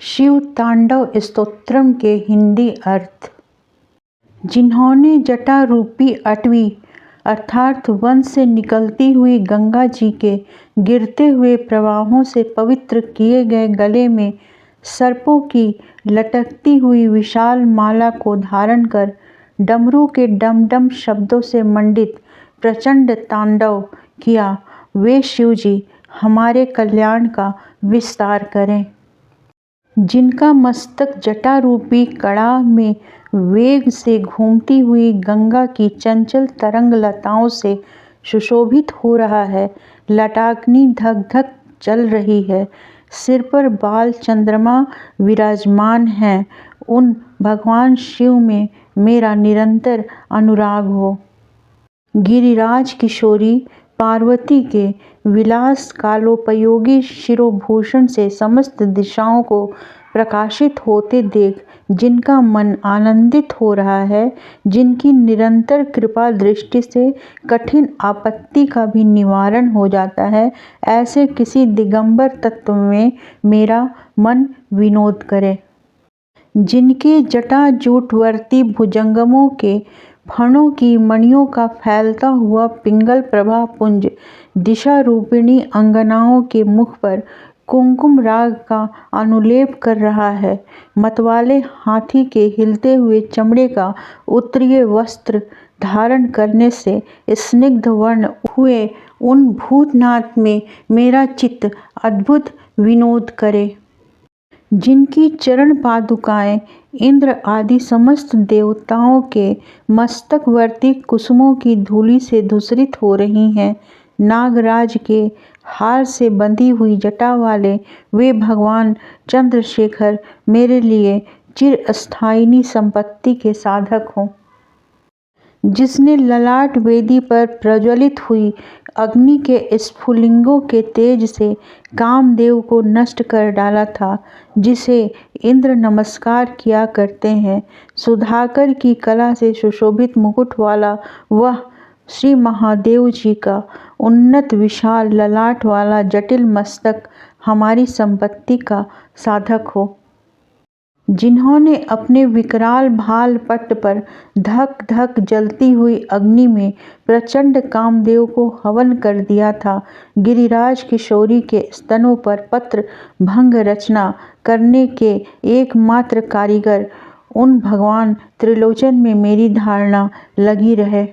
शिव तांडव स्तोत्रम के हिंदी अर्थ। जिन्होंने जटा रूपी अटवी अर्थात वन से निकलती हुई गंगा जी के गिरते हुए प्रवाहों से पवित्र किए गए गले में सर्पों की लटकती हुई विशाल माला को धारण कर डमरू के डमडम शब्दों से मंडित प्रचंड तांडव किया, वे शिवजी हमारे कल्याण का विस्तार करें। जिनका मस्तक जटा रूपी कड़ा में वेग से घूमती हुई गंगा की चंचल तरंग लताओं से सुशोभित हो रहा है, लटाग्नि धक धक चल रही है, सिर पर बाल चंद्रमा विराजमान हैं, उन भगवान शिव में मेरा निरंतर अनुराग हो। गिरिराज किशोरी पार्वती के विलास कालोपयोगी शिरोभूषण से समस्त दिशाओं को प्रकाशित होते देख जिनका मन आनंदित हो रहा है, जिनकी निरंतर कृपा दृष्टि से कठिन आपत्ति का भी निवारण हो जाता है, ऐसे किसी दिगंबर तत्व में मेरा मन विनोद करे। जिनके जटाजूटवर्ती भुजंगमों के फणों की मणियों का फैलता हुआ पिंगल प्रभा पुंज दिशा रूपिणी अंगनाओं के मुख पर कुमकुम राग का अनुलेप कर रहा है, मतवाले हाथी के हिलते हुए चमड़े का उत्तरीय वस्त्र धारण करने से स्निग्ध वर्ण हुए उन भूतनाथ में मेरा चित्त अद्भुत विनोद करे। जिनकी चरण पादुकाएं इंद्र आदि समस्त देवताओं के मस्तकवर्ती कुसुमों की धूलि से धूसरित हो रही हैं, नागराज के हार से बंधी हुई जटा वाले वे भगवान चंद्रशेखर मेरे लिए चिरस्थायिनी संपत्ति के साधक हों। जिसने ललाट वेदी पर प्रज्वलित हुई अग्नि के स्फुलिंगों के तेज से कामदेव को नष्ट कर डाला था, जिसे इंद्र नमस्कार किया करते हैं, सुधाकर की कला से सुशोभित मुकुट वाला वह श्री महादेव जी का उन्नत विशाल ललाट वाला जटिल मस्तक हमारी संपत्ति का साधक हो। जिन्होंने अपने विकराल भाल पट्ट पर धक धक जलती हुई अग्नि में प्रचंड कामदेव को हवन कर दिया था, गिरिराज किशोरी के स्तनों पर पत्र भंग रचना करने के एकमात्र कारीगर, उन भगवान त्रिलोचन में मेरी धारणा लगी रहे।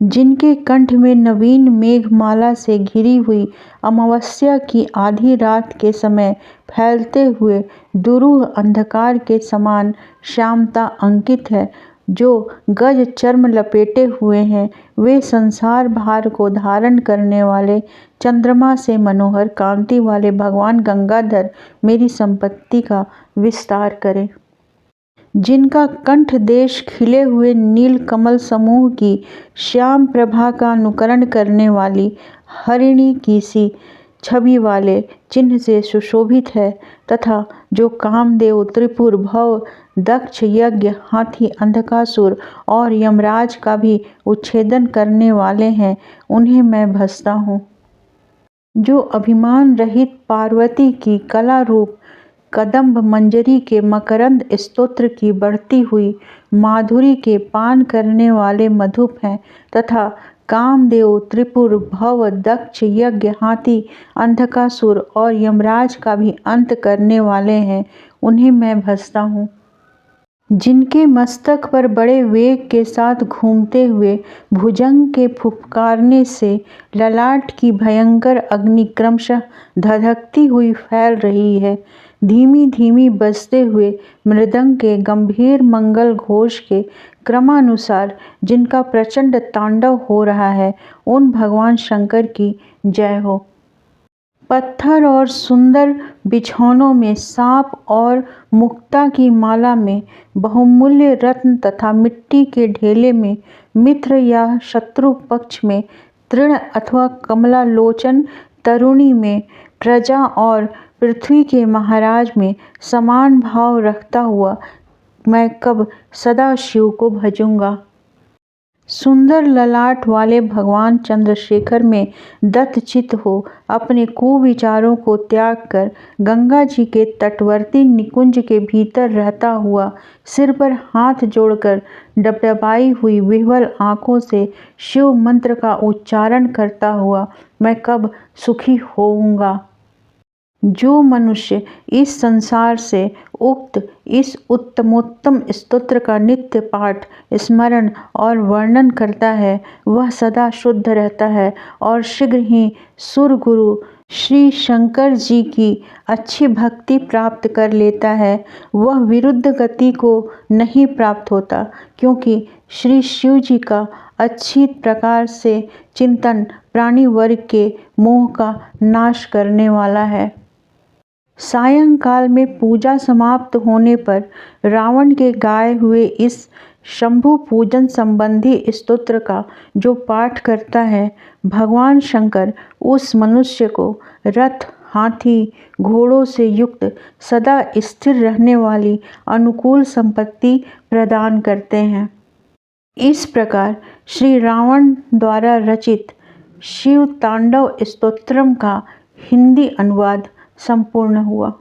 जिनके कंठ में नवीन मेघमाला से घिरी हुई अमावस्या की आधी रात के समय फैलते हुए दुरूह अंधकार के समान श्यामता अंकित है, जो गज चर्म लपेटे हुए हैं, वे संसार भार को धारण करने वाले चंद्रमा से मनोहर कांति वाले भगवान गंगाधर मेरी संपत्ति का विस्तार करें। जिनका कंठ देश खिले हुए नील कमल समूह की श्याम प्रभा का अनुकरण करने वाली हरिणी की सी छवि वाले चिन्ह से सुशोभित है, तथा जो कामदेव त्रिपुर भव दक्ष यज्ञ हाथी अंधकासुर और यमराज का भी उच्छेदन करने वाले हैं, उन्हें मैं भजता हूँ। जो अभिमान रहित पार्वती की कला रूप कदम्ब मंजरी के मकरंद स्तोत्र की बढ़ती हुई माधुरी के पान करने वाले मधुप हैं, तथा कामदेव त्रिपुर भव दक्ष यज्ञ हाथी अंधकासुर और यमराज का भी अंत करने वाले हैं, उन्हें मैं भजता हूँ। जिनके मस्तक पर बड़े वेग के साथ घूमते हुए भुजंग के फुफकारने से ललाट की भयंकर अग्नि क्रमशः धधकती हुई फैल रही है, धीमी धीमी बजते हुए मृदंग के गंभीर मंगल घोष के क्रमानुसार जिनका प्रचंड तांडव हो रहा है, उन भगवान शंकर की जय हो। पत्थर और सुंदर बिछौनों में सांप और मुक्ता की माला में बहुमूल्य रत्न तथा मिट्टी के ढेले में मित्र या शत्रु पक्ष में तृण अथवा कमलालोचन तरुणी में प्रजा और पृथ्वी के महाराज में समान भाव रखता हुआ मैं कब सदा शिव को भजूंगा। सुंदर ललाट वाले भगवान चंद्रशेखर में दत्तचित्त हो अपने कुविचारों को त्याग कर गंगा जी के तटवर्ती निकुंज के भीतर रहता हुआ सिर पर हाथ जोड़कर डबडबाई हुई विह्वल आँखों से शिव मंत्र का उच्चारण करता हुआ मैं कब सुखी होऊंगा। जो मनुष्य इस संसार से उक्त इस उत्तमोत्तम स्तोत्र का नित्य पाठ स्मरण और वर्णन करता है वह सदा शुद्ध रहता है और शीघ्र ही सुर गुरु श्री शंकर जी की अच्छी भक्ति प्राप्त कर लेता है। वह विरुद्ध गति को नहीं प्राप्त होता, क्योंकि श्री शिव जी का अच्छी प्रकार से चिंतन प्राणी वर्ग के मोह का नाश करने वाला है। सायंकाल में पूजा समाप्त होने पर रावण के गाए हुए इस शंभु पूजन संबंधी स्तोत्र का जो पाठ करता है, भगवान शंकर उस मनुष्य को रथ, हाथी, घोड़ों से युक्त सदा स्थिर रहने वाली अनुकूल संपत्ति प्रदान करते हैं। इस प्रकार श्री रावण द्वारा रचित शिव तांडव स्तोत्रम का हिंदी अनुवाद संपूर्ण हुआ।